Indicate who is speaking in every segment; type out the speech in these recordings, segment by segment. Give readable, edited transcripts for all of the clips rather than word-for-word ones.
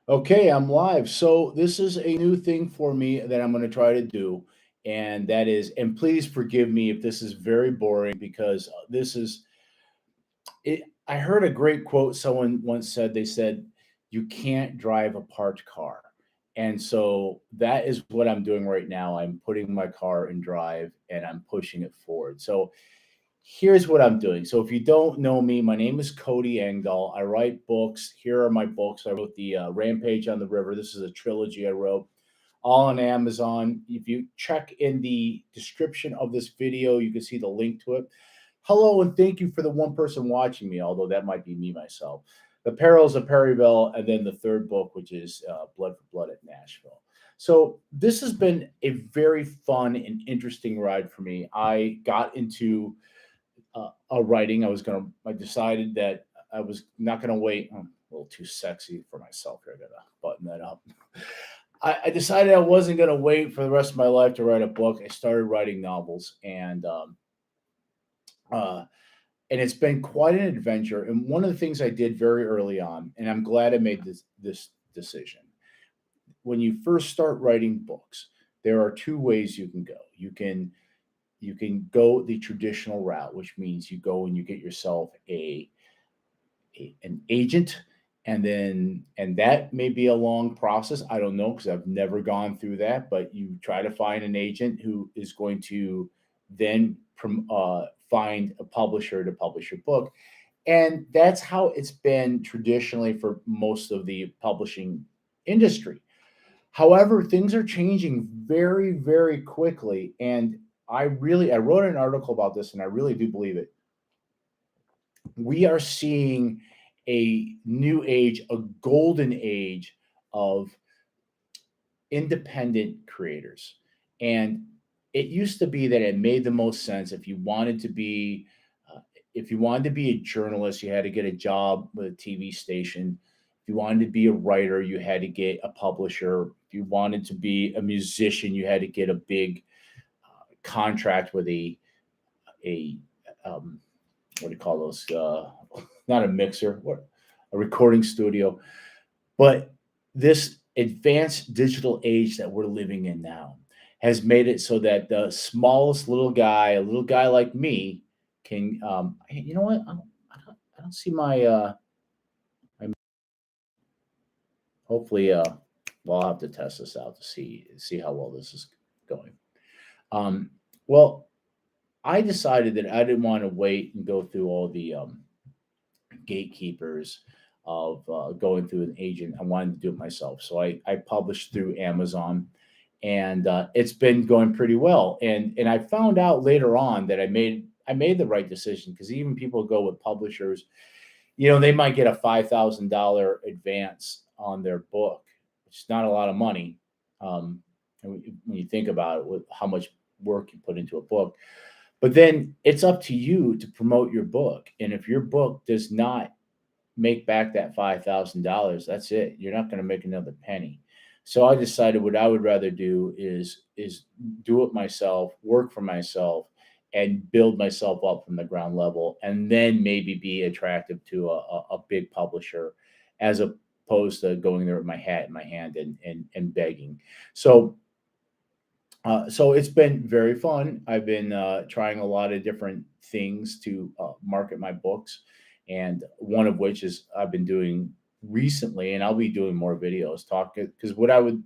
Speaker 1: Okay, I'm live. So this is a new thing for me that I'm going to try to do, and that is, and please forgive me if this is very boring because this is it. I heard a great quote someone once said. They said, "You can't drive a parked car," and so that is what I'm doing right now. I'm putting my car in drive and I'm pushing it forward. So here's what I'm doing. So if you don't know me, my name is Cody Engdahl. I write books. Here are my books. I wrote the Rampage on the River. This is a trilogy I wrote, all on Amazon. If you check in the description of this video, you can see the link to it. Hello, and thank you for the one person watching me, although that might be me myself. The Perils of Perryville, and then the third book, which is Blood for Blood at Nashville. So this has been a very fun and interesting ride for me. I got into writing. I decided that I was not gonna wait. I'm a little too sexy for myself here. I gotta button that up. I decided I wasn't gonna wait for the rest of my life to write a book. I started writing novels, uh, and it's been quite an adventure. And one of the things I did very early on, and I'm glad I made this decision. When you first start writing books, there are two ways you can go. You can go the traditional route, which means you go and you get yourself an agent, and that may be a long process. I don't know because I've never gone through that, but you try to find an agent who is going to then find a publisher to publish your book, and that's how it's been traditionally for most of the publishing industry. However, things are changing very, very quickly, and I wrote an article about this, and I really do believe it. We are seeing a new age, a golden age of independent creators. And it used to be that it made the most sense uh, if you wanted to be a journalist, you had to get a job with a TV station. If you wanted to be a writer, you had to get a publisher. If you wanted to be a musician, you had to get a big contract with a um, what do you call those? Not a mixer, what a recording studio. But this advanced digital age that we're living in now has made it so that the smallest little guy, a little guy like me, can. Hey, you know what? I don't see my. Hopefully, well, I'll have to test this out to see how well this is going. Um, well, I decided that I didn't want to wait and go through all the gatekeepers of going through an agent. I wanted to do it myself. So I published through Amazon, and it's been going pretty well. And I found out later on that I made the right decision because even people go with publishers, they might get a $5,000 advance on their book, which is not a lot of money. And when you think about it, with how much work you put into a book, but then it's up to you to promote your book. And if your book does not make back that $5,000, that's it. You're not going to make another penny. So I decided what I would rather do is do it myself, work for myself, and build myself up from the ground level, and then maybe be attractive to a big publisher, as opposed to going there with my hat in my hand and begging. So so it's been very fun. I've been trying a lot of different things to market my books, and one of which is I've been doing recently, and I'll be doing more videos talking because I'm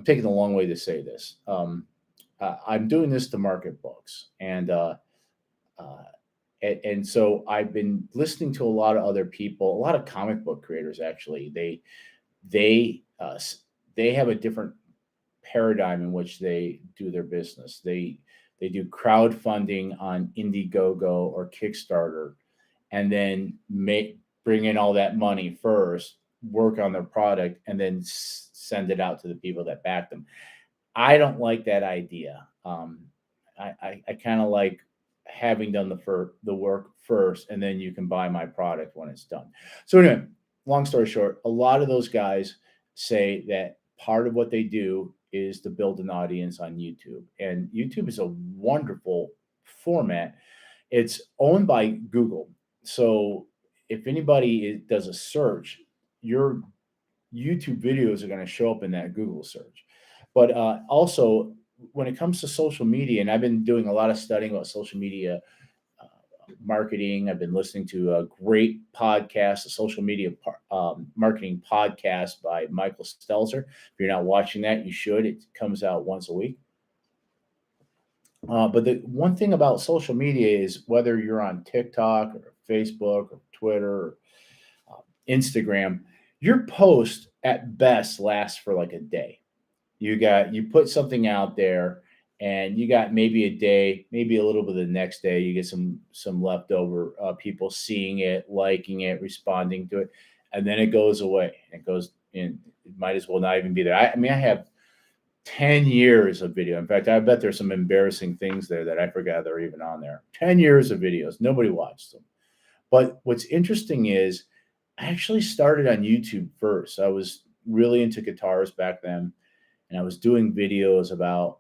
Speaker 1: taking a long way to say this. I'm doing this to market books, uh, and so I've been listening to a lot of other people, a lot of comic book creators actually. They they have a different paradigm in which they do their business. They do crowdfunding on Indiegogo or Kickstarter, and then make bring in all that money first, work on their product, and then send it out to the people that back them. I don't like that idea. I kind of like having done the work first, and then you can buy my product when it's done. So anyway, long story short, a lot of those guys say that part of what they do is to build an audience on YouTube, and YouTube is a wonderful format. It's owned by Google, so if anybody does a search, your YouTube videos are going to show up in that Google search. But also, when it comes to social media, and I've been doing a lot of studying about social media uh, marketing. I've been listening to a great podcast, a social media marketing podcast by Michael Stelzer. If you're not watching that, you should. It comes out once a week. But the one thing about social media is whether you're on TikTok or Facebook or Twitter or Instagram, your post at best lasts for like a day. You put something out there and you got maybe a day, maybe a little bit the next day, you get some leftover people seeing it, liking it, responding to it, and then it goes away. It goes in. It might as well not even be there. I mean, I have 10 years of video. In fact, I bet there's some embarrassing things there that I forgot they're even on there. 10 years of videos. Nobody watched them. But what's interesting is I actually started on YouTube first. I was really into guitars back then, and I was doing videos about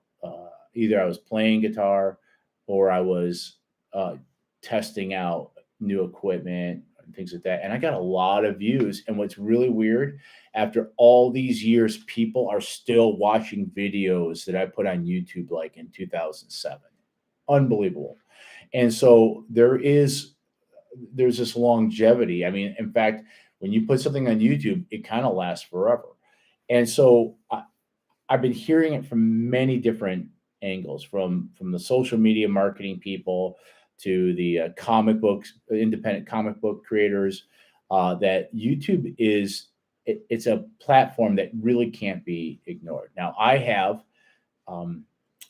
Speaker 1: either I was playing guitar or I was uh, testing out new equipment and things like that. And I got a lot of views. And what's really weird, after all these years, people are still watching videos that I put on YouTube like in 2007. Unbelievable. And so there's this longevity. I mean, in fact, when you put something on YouTube, it kind of lasts forever. And so I've been hearing it from many different angles, from the social media marketing people to the comic books, independent comic book creators, that YouTube it's a platform that really can't be ignored. Now, um,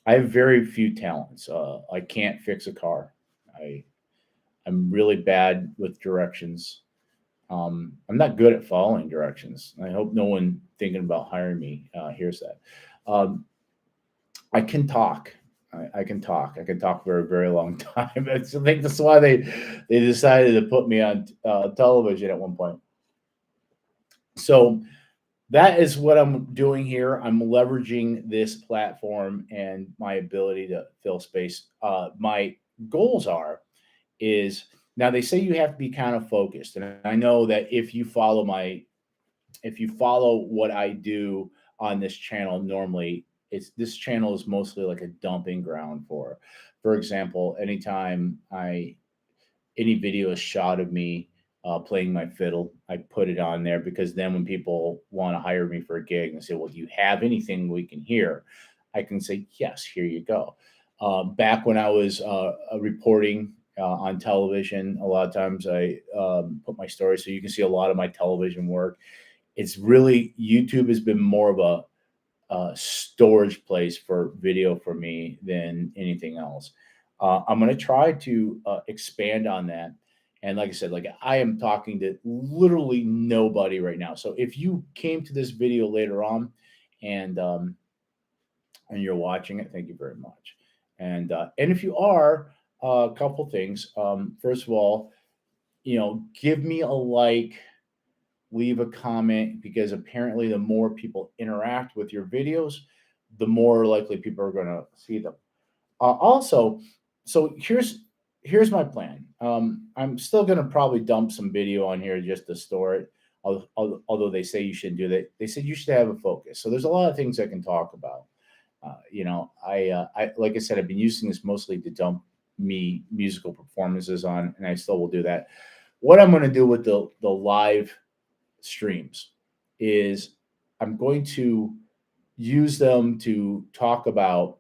Speaker 1: I have very few talents. I can't fix a car. I I'm really bad with directions. I'm not good at following directions. I hope no one thinking about hiring me hears that. Um, I can talk. I can talk. I can talk for a very long time. I think that's why they decided to put me on television at one point. So that is what I'm doing here. I'm leveraging this platform and my ability to fill space. My goals are is now they say you have to be kind of focused, and I know that if you follow what I do on this channel normally, it's this channel is mostly like a dumping ground for example, anytime I any video is shot of me playing my fiddle, I put it on there because then when people want to hire me for a gig and say, "Well, do you have anything we can hear?" I can say, "Yes, here you go." Back when I was reporting on television, a lot of times I put my story, so you can see a lot of my television work. It's really YouTube has been more of a storage place for video for me than anything else. I'm going to try to expand on that. And like I said, like I am talking to literally nobody right now. So if you came to this video later on and and you're watching it, thank you very much. And if you are, a couple things. First of all, give me a like, leave a comment, because apparently the more people interact with your videos, the more likely people are going to see them. Also, so here's my plan. I'm still going to probably dump some video on here just to store it. Although they say you shouldn't do that, they said you should have a focus. So there's a lot of things I can talk about. I like I said, I've been using this mostly to dump me musical performances on, and I still will do that. What I'm going to do with the live streams is I'm going to use them to talk about.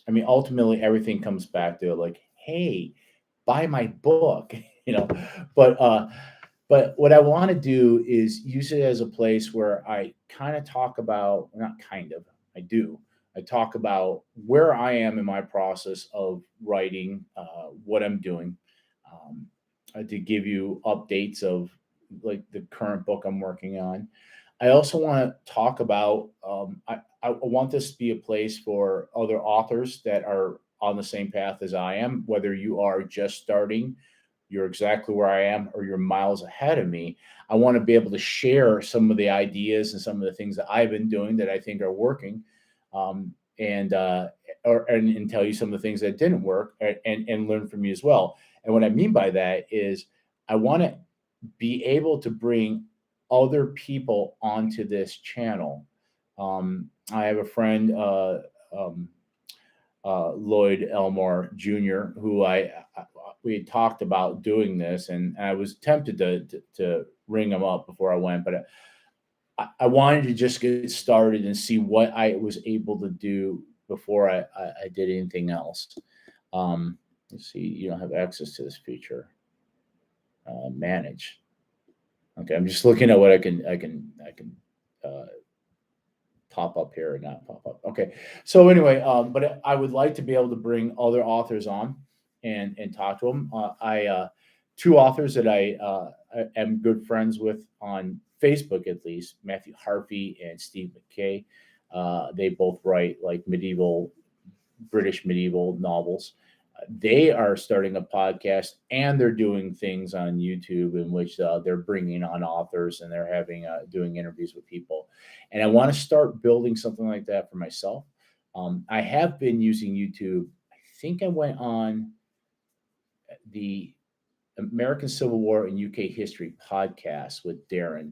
Speaker 1: I mean, ultimately, everything comes back to like, hey, buy my book, you know. But but what I want to do is use it as a place where I kind of talk about, not kind of, I do. I talk about where I am in my process of writing, what I'm doing, um, to give you updates of like the current book I'm working on. I also want to talk about. I want this to be a place for other authors that are on the same path as I am. Whether you are just starting, you're exactly where I am, or you're miles ahead of me. I want to be able to share some of the ideas and some of the things that I've been doing that I think are working, and and tell you some of the things that didn't work, and learn from you as well. And what I mean by that is I want to be able to bring other people onto this channel. I have a friend, um, Lloyd Elmore Jr., who we had talked about doing this, and I was tempted to ring him up before I went, but I wanted to just get started and see what I was able to do before I did anything else. Let's see, you don't have access to this feature. Manage. Okay, I'm just looking at what I can uh, pop up here and not pop up. Okay, so anyway, but I would like to be able to bring other authors on and talk to them. I two authors that I am good friends with on Facebook, at least, Matthew Harvey and Steve McKay. They both write like British medieval novels. They are starting a podcast and they're doing things on YouTube in which they're bringing on authors and they're having doing interviews with people. And I want to start building something like that for myself. I have been using YouTube. I think I went on the American Civil War and UK History podcast with Darren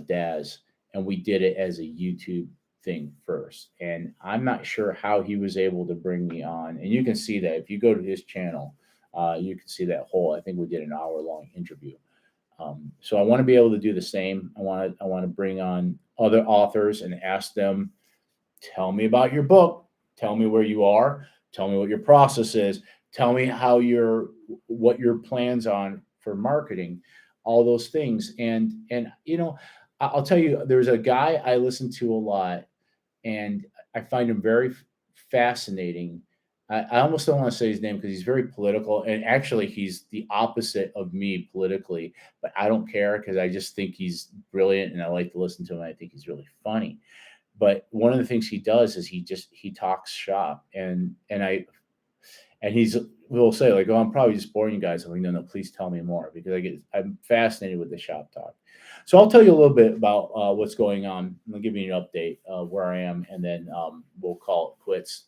Speaker 1: Daz, and we did it as a YouTube thing first. And I'm not sure how he was able to bring me on. And you can see that if you go to his channel, you can see that whole. I think we did an hour-long interview. So I want to be able to do the same. I want to bring on other authors and ask them, tell me about your book, tell me where you are, tell me what your process is, tell me what your plans on for marketing, all those things. And I'll tell you, there's a guy I listen to a lot, and I find him very fascinating. I almost don't want to say his name because he's very political, and actually he's the opposite of me politically, but I don't care because I just think he's brilliant and I like to listen to him. I think he's really funny. But one of the things he does is he talks shop, and he's will say like, "Oh, I'm probably just boring you guys." I'm like, "No, please tell me more," because I'm fascinated with the shop talk. So I'll tell you a little bit about what's going on. I'll give you an update of where I am, and then we'll call it quits.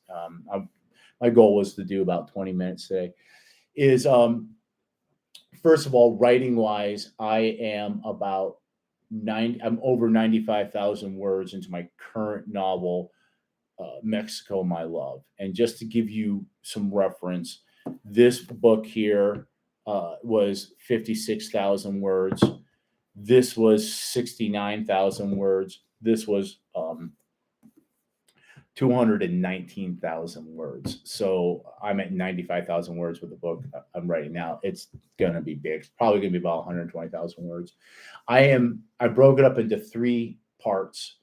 Speaker 1: My goal was to do about 20 minutes today. Is First of all, writing wise, I am about I'm over 95,000 words into my current novel, Mexico, My Love. And just to give you some reference, this book here was 56,000 words. This was 69,000 words. This was 219,000 words. So I'm at 95,000 words with the book I'm writing now. It's going to be big. It's probably going to be about 120,000 words. I broke it up into three parts,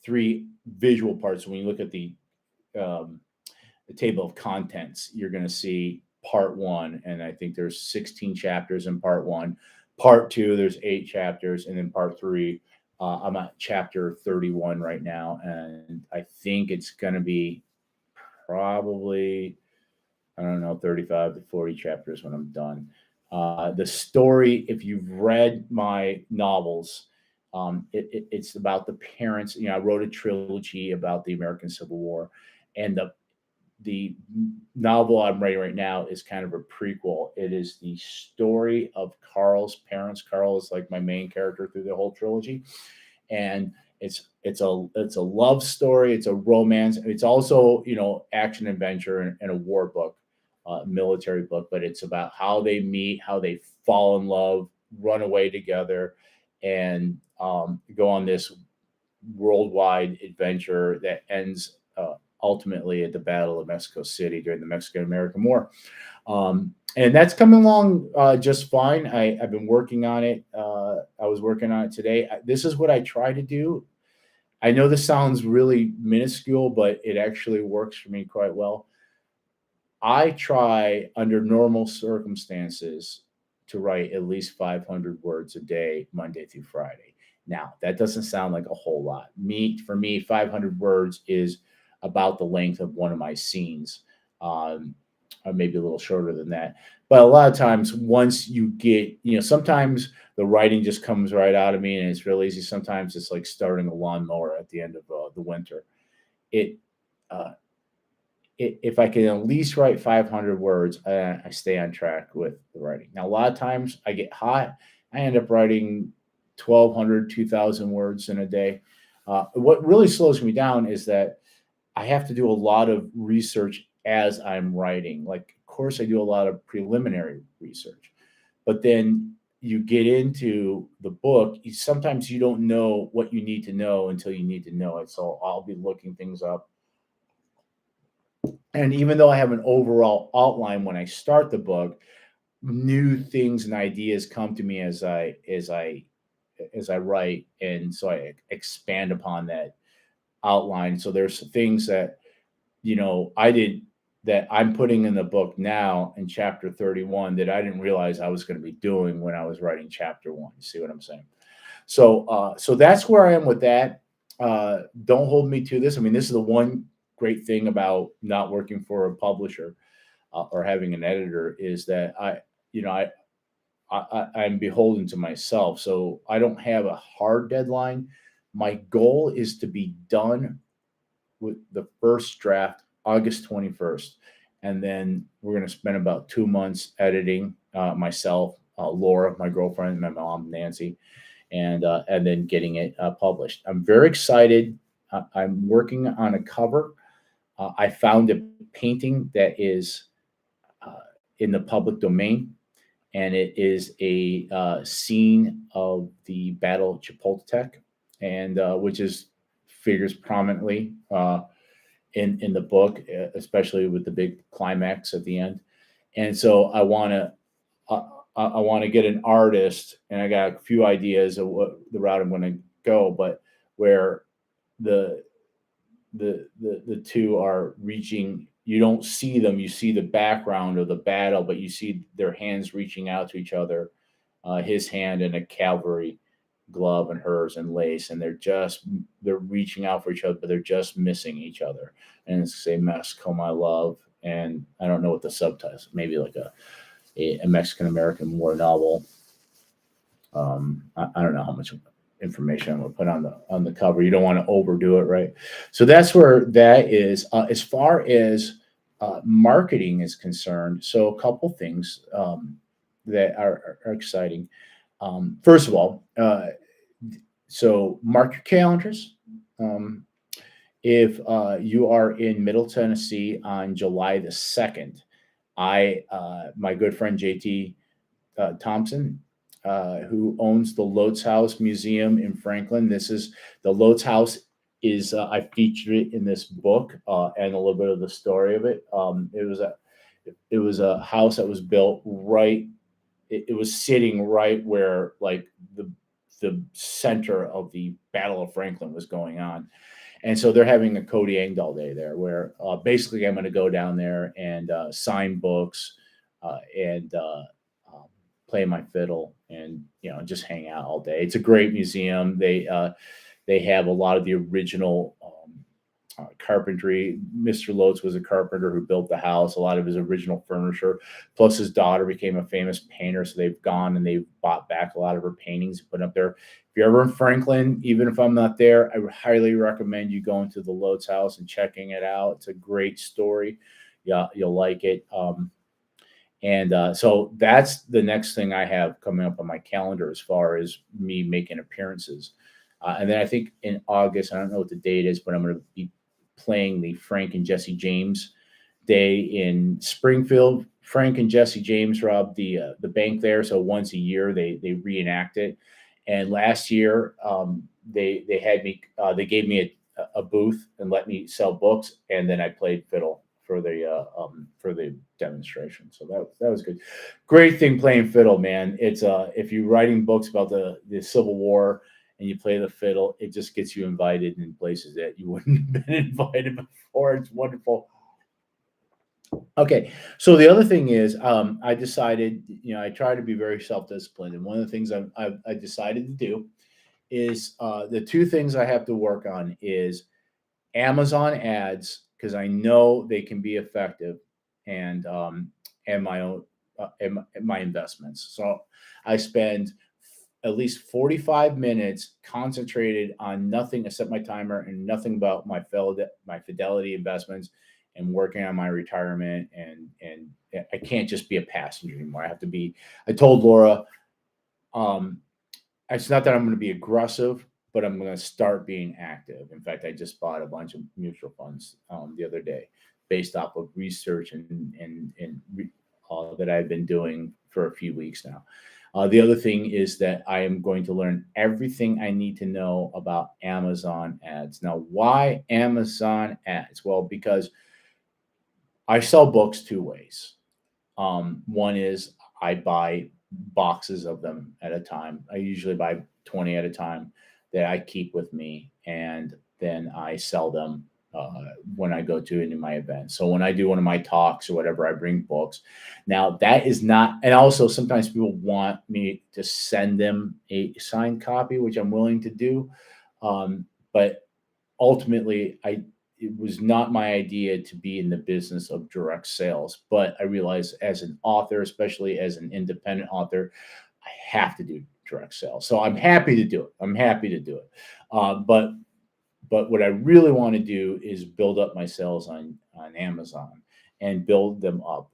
Speaker 1: three visual parts. When you look at the table of contents, you're going to see part one. And I think there's 16 chapters in part one. Part two, there's 8 chapters. And then part three, I'm at chapter 31 right now, and I think it's going to be probably, I don't know, 35 to 40 chapters when I'm done. The story, if you've read my novels, it's about the parents. I wrote a trilogy about the American Civil War, and the novel I'm writing right now is kind of a prequel. It is the story of Carl's parents. Carl is like my main character through the whole trilogy, and it's a love story. It's a romance. It's also action adventure and a war book, military book. But it's about how they meet, how they fall in love, run away together, and go on this worldwide adventure that ends ultimately at the Battle of Mexico City during the Mexican-American War. And that's coming along just fine. I've been working on it. I was working on it today. This is what I try to do. I know this sounds really minuscule, but it actually works for me quite well. I try under normal circumstances to write at least 500 words a day, Monday through Friday. Now, that doesn't sound like a whole lot. For me, 500 words is about the length of one of my scenes, or maybe a little shorter than that. But a lot of times, once you get, sometimes the writing just comes right out of me and it's real easy. Sometimes it's like starting a lawnmower at the end of the winter. If I can at least write 500 words, I stay on track with the writing. Now, a lot of times I get hot. I end up writing 1,200, 2,000 words in a day. What really slows me down is that I have to do a lot of research as I'm writing. Like, of course, I do a lot of preliminary research, but then you get into the book, sometimes you don't know what you need to know until you need to know it. So I'll be looking things up. And even though I have an overall outline when I start the book, new things and ideas come to me as I write, and so I expand upon that outline. So there's things that I didn't that I'm putting in the book now in chapter 31 that I didn't realize I was going to be doing when I was writing chapter 1. You see what I'm saying? So that's where I am with that. Don't hold me to this. I mean, this is the one great thing about not working for a publisher or having an editor is that I'm beholden to myself. So I don't have a hard deadline. My goal is to be done with the first draft August 21st. And then we're going to spend about 2 months editing myself, Laura, my girlfriend, my mom, Nancy, and then getting it published. I'm very excited. I'm working on a cover. I found a painting that is in the public domain, and it is a scene of the Battle of Chapultepec, and which is figures prominently in the book, especially with the big climax at the end. And so I want to get an artist, and I got a few ideas of what the route I'm going to go, but where the two are reaching, you don't see them, you see the background of the battle, but you see their hands reaching out to each other, his hand in a cavalry glove and hers and lace, and they're reaching out for each other, but they're just missing each other. And it's say Mexico, my love. And I don't know what the subtitles, maybe like a Mexican American war novel. I don't know how much information I'm going to put on the cover. You don't want to overdo it, right? So that's where that is. As far as marketing is concerned, so a couple things that are exciting. First of all, so mark your calendars. If you are in Middle Tennessee on July the 2nd, my good friend JT Thompson, who owns the Lotes House Museum in Franklin. This is the Lotes House is I featured it in this book and a little bit of the story of it. It was a house that was built right. It was sitting right where like the center of the Battle of Franklin was going on. And so they're having a Cody Engdahl Day there, where basically I'm going to go down there and sign books and play my fiddle and just hang out all day. It's a great museum. They have a lot of the original carpentry. Mr. Lotes was a carpenter who built the house. A lot of his original furniture, plus his daughter became a famous painter. So they've gone and they've bought back a lot of her paintings and put up there. If you're ever in Franklin, even if I'm not there, I would highly recommend you going to the Lotes House and checking it out. It's a great story. Yeah, you'll like it. So that's the next thing I have coming up on my calendar as far as me making appearances. And then I think in August, I don't know what the date is, but I'm going to be playing the Frank and Jesse James Day in Springfield. Frank and Jesse James robbed the bank there, so once a year they reenact it. And last year they had me they gave me a booth and let me sell books, and then I played fiddle for the demonstration. So that was good. Great thing playing fiddle, man. It's if you're writing books about the Civil War and you play the fiddle, it just gets you invited in places that you wouldn't have been invited before. It's wonderful. Okay, so the other thing is, I decided, I try to be very self-disciplined, and one of the things I decided to do is the two things I have to work on is Amazon ads, because I know they can be effective, and my own and my investments. So I spend at least 45 minutes concentrated on nothing except my timer and nothing about my Fidelity investments and working on my retirement. And I can't just be a passenger anymore. I have to be. I told Laura, It's not that I'm going to be aggressive, but I'm going to start being active. In fact, I just bought a bunch of mutual funds the other day, based off of research and that I've been doing for a few weeks now. The other thing is that I am going to learn everything I need to know about Amazon ads. Now, why Amazon ads? Well, because I sell books two ways. One is I buy boxes of them at a time. I usually buy 20 at a time that I keep with me, and then I sell them when I go to any of my events. So when I do one of my talks or whatever, I bring books. Now that is not, and also sometimes people want me to send them a signed copy, which I'm willing to do. But ultimately, it was not my idea to be in the business of direct sales. But I realized as an author, especially as an independent author, I have to do direct sales. So I'm happy to do it. I'm happy to do it. But what I really want to do is build up my sales on Amazon and build them up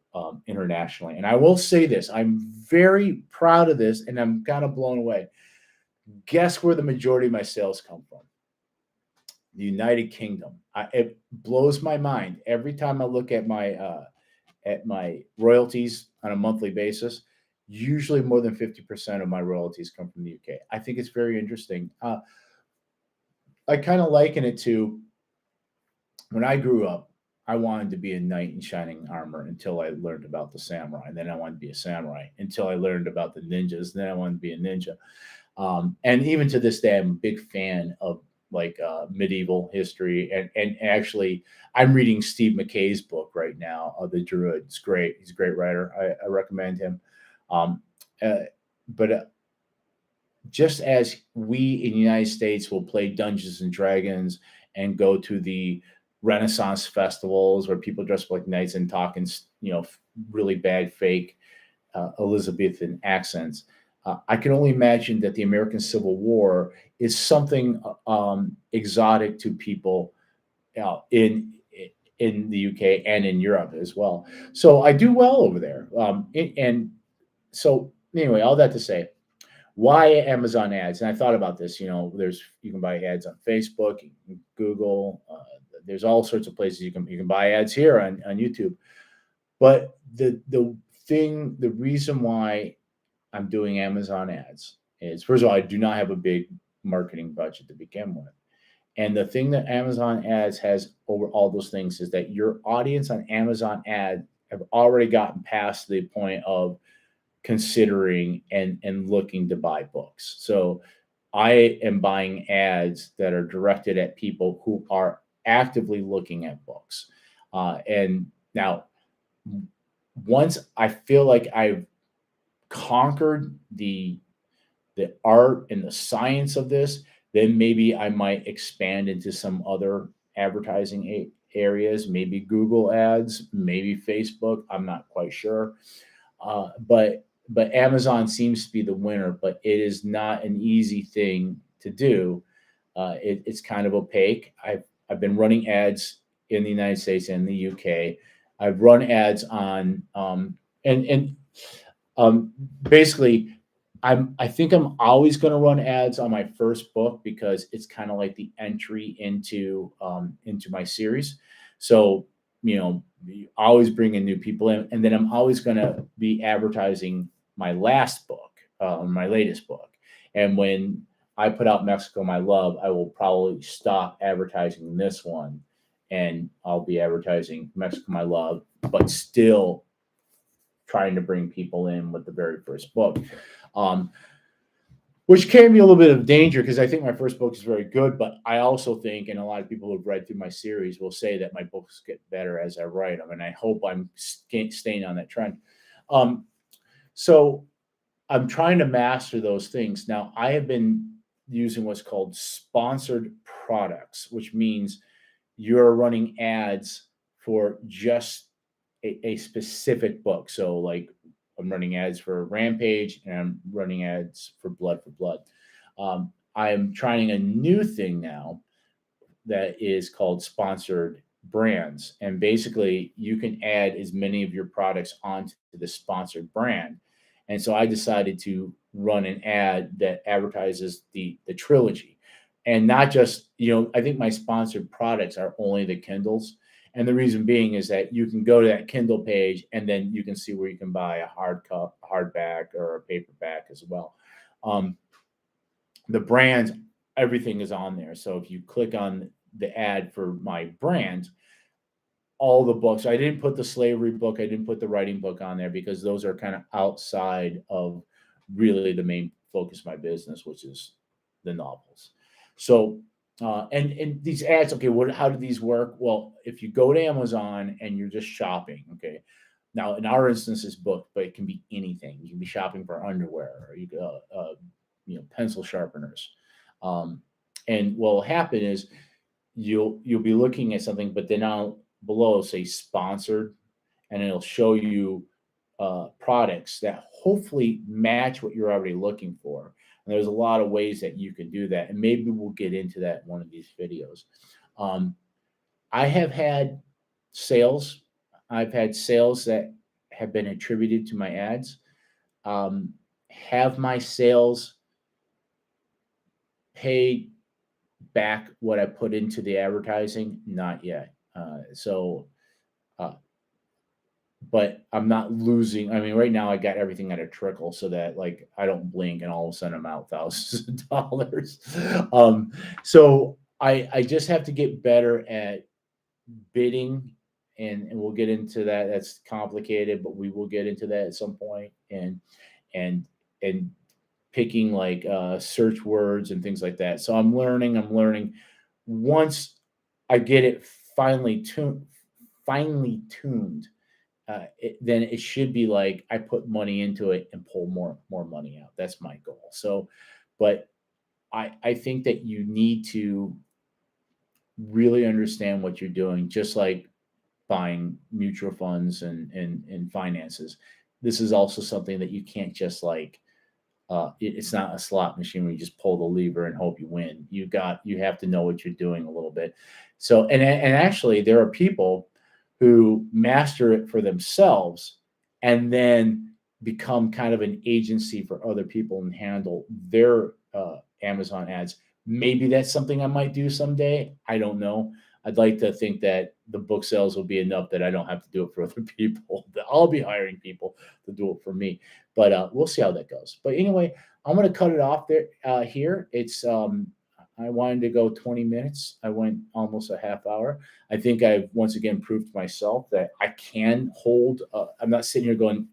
Speaker 1: internationally. And I will say this: I'm very proud of this, and I'm kind of blown away. Guess where the majority of my sales come from? The United Kingdom. It blows my mind every time I look at my royalties on a monthly basis. Usually, more than 50% of my royalties come from the UK. I think it's very interesting. I kind of liken it to when I grew up. I wanted to be a knight in shining armor until I learned about the samurai. And then I wanted to be a samurai until I learned about the ninjas. Then I wanted to be a ninja. And even to this day, I'm a big fan of like medieval history. And actually, I'm reading Steve McKay's book right now, The Druid. It's great. He's a great writer. I recommend him. Um, uh, but just as we in the United States will play Dungeons and Dragons and go to the Renaissance festivals where people dress up like knights and talk in, really bad fake Elizabethan accents. I can only imagine that the American Civil War is something exotic to people in the UK and in Europe as well. So I do well over there. And so anyway, all that to say, why Amazon ads? And I thought about this. You can buy ads on Facebook, Google. There's all sorts of places you can buy ads here on YouTube. But the reason why I'm doing Amazon ads is, first of all, I do not have a big marketing budget to begin with. And the thing that Amazon ads has over all those things is that your audience on Amazon ad have already gotten past the point of considering and looking to buy books. So I am buying ads that are directed at people who are actively looking at books. And now, once I feel like I've conquered the art and the science of this, then maybe I might expand into some other advertising areas, maybe Google ads, maybe Facebook. I'm not quite sure. But Amazon seems to be the winner, but it is not an easy thing to do. It's kind of opaque. I've been running ads in the United States and the UK. I've run ads on and basically I think I'm always going to run ads on my first book because it's kind of like the entry into my series. So you always bring in new people in, and then I'm always going to be advertising my last book, my latest book. And when I put out Mexico My Love, I will probably stop advertising this one, and I'll be advertising Mexico My Love, but still trying to bring people in with the very first book. Um, which can be a little bit of danger because I think my first book is very good, but I also think, and a lot of people who've read through my series will say that my books get better as I write them, and I hope I'm staying on that trend. Um, so I'm trying to master those things. Now, I have been using what's called sponsored products, which means you're running ads for just a specific book. So, like, I'm running ads for Rampage and I'm running ads for Blood for Blood. I'm trying a new thing now that is called sponsored brands. And basically, you can add as many of your products onto the sponsored brand. And so I decided to run an ad that advertises the trilogy, and not just, I think my sponsored products are only the Kindles. And the reason being is that you can go to that Kindle page and then you can see where you can buy a hardback or a paperback as well. Um, the brands, everything is on there. So if you click on the ad for my brand, all the books, I didn't put the slavery book, I didn't put the writing book on there because those are kind of outside of really the main focus of my business, which is the novels. So, and these ads, okay, how do these work? Well, if you go to Amazon and you're just shopping, okay, now in our instance it's booked, but it can be anything. You can be shopping for underwear, or pencil sharpeners. Um, and what will happen is you'll be looking at something, but then I'll below say sponsored, and it'll show you products that hopefully match what you're already looking for. And there's a lot of ways that you can do that, and maybe we'll get into that in one of these videos. Um, I have had sales. I've had sales that have been attributed to my ads. Have my sales pay back what I put into the advertising? Not yet. Uh, but I'm not losing. I mean, right now I got everything at a trickle so that like I don't blink and all of a sudden I'm out thousands of dollars. Um, so I just have to get better at bidding, and we'll get into that. That's complicated, but we will get into that at some point. And and picking like search words and things like that. So I'm learning. Once I get it finely tuned, then it should be like I put money into it and pull more money out. That's my goal. So, but I think that you need to really understand what you're doing, just like buying mutual funds and finances. This is also something that you can't just like. It's not a slot machine where you just pull the lever and hope you win. You have to know what you're doing a little bit. So and actually there are people who master it for themselves and then become kind of an agency for other people and handle their Amazon ads. Maybe that's something I might do someday. I don't know. I'd like to think that the book sales will be enough that I don't have to do it for other people. That I'll be hiring people to do it for me. But we'll see how that goes. But anyway, I'm going to cut it off there here. It's I wanted to go 20 minutes. I went almost a half hour. I think I've once again proved to myself that I can hold. I'm not sitting here going,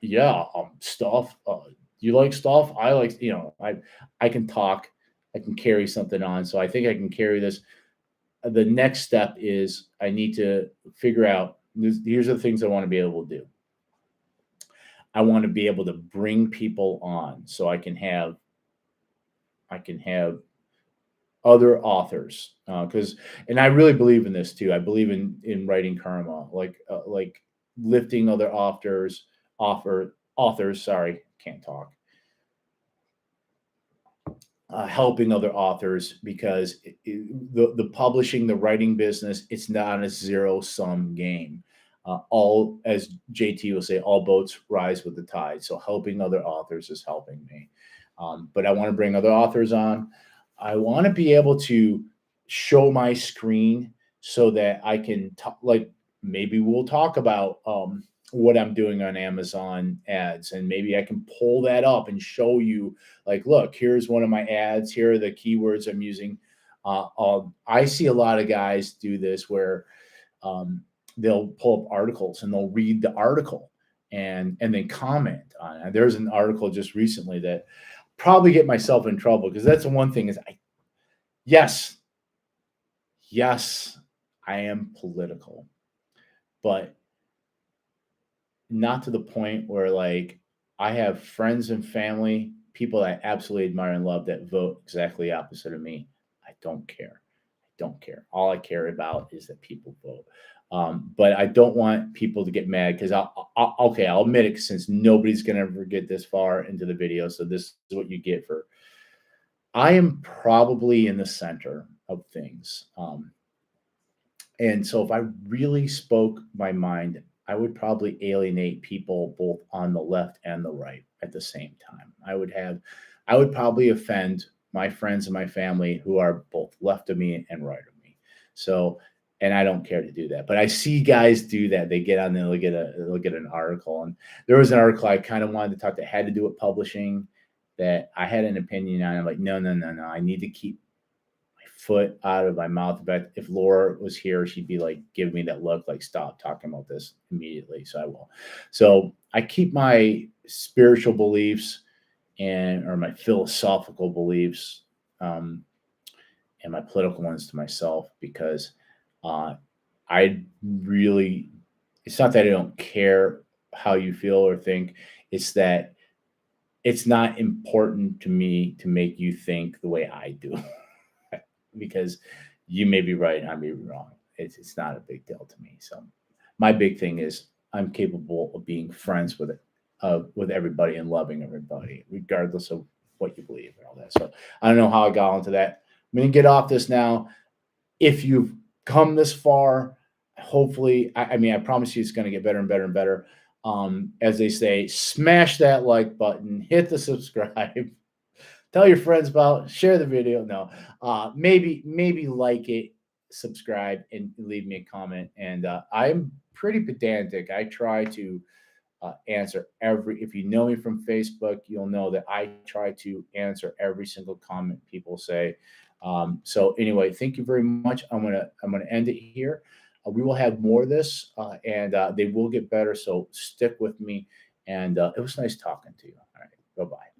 Speaker 1: yeah, stuff. You like stuff? I like, I can talk. I can carry something on. So I think I can carry this. The next step is I need to figure out. Here's the things I want to be able to do. I want to be able to bring people on so I can have other authors because and I really believe in this too. I believe in writing karma, like lifting other authors. Sorry, can't talk. Helping other authors because the publishing, the writing business, it's not a zero sum game. All, as JT will say, all boats rise with the tide. So helping other authors is helping me. But I want to bring other authors on. I want to be able to show my screen so that I can talk, like maybe we'll talk about what I'm doing on Amazon ads, and maybe I can pull that up and show you, like, look, here's one of my ads. Here are the keywords I'm using. I see a lot of guys do this where they'll pull up articles and they'll read the article and then comment on it. There's an article just recently that probably get myself in trouble because that's the one thing is yes, I am political, but not to the point where like I have friends and family, people I absolutely admire and love that vote exactly opposite of me. I don't care. I don't care. All I care about is that people vote. But I don't want people to get mad because I'll admit it since nobody's going to ever get this far into the video. So this is what you get for, I am probably in the center of things. And so if I really spoke my mind, I would probably alienate people both on the left and the right at the same time. I would probably offend my friends and my family who are both left of me and right of me. So, and I don't care to do that, but I see guys do that. They get on there, look at an article, and there was an article I kind of wanted to talk that had to do with publishing that I had an opinion on. I'm like, no, no, no, no. I need to keep foot out of my mouth. But if Laura was here, she'd be like, give me that look, like, stop talking about this immediately. So I will. So I keep my spiritual beliefs and or my philosophical beliefs um, and my political ones to myself because uh, I really. It's not that I don't care how you feel or think. It's that it's not important to me to make you think the way I do. Because you may be right and I may be wrong. It's not a big deal to me. So my big thing is I'm capable of being friends with everybody and loving everybody, regardless of what you believe and all that. So I don't know how I got onto that. I'm gonna get off this now. If you've come this far, hopefully, I mean, I promise you it's gonna get better and better and better. As they say, smash that like button, hit the subscribe, tell your friends about, share the video. No, maybe like it, subscribe, and leave me a comment. And I'm pretty pedantic. I try to answer every. If you know me from Facebook, you'll know that I try to answer every single comment people say. So anyway, thank you very much. I'm gonna end it here. We will have more of this, and they will get better. So stick with me. And it was nice talking to you. All right, bye bye.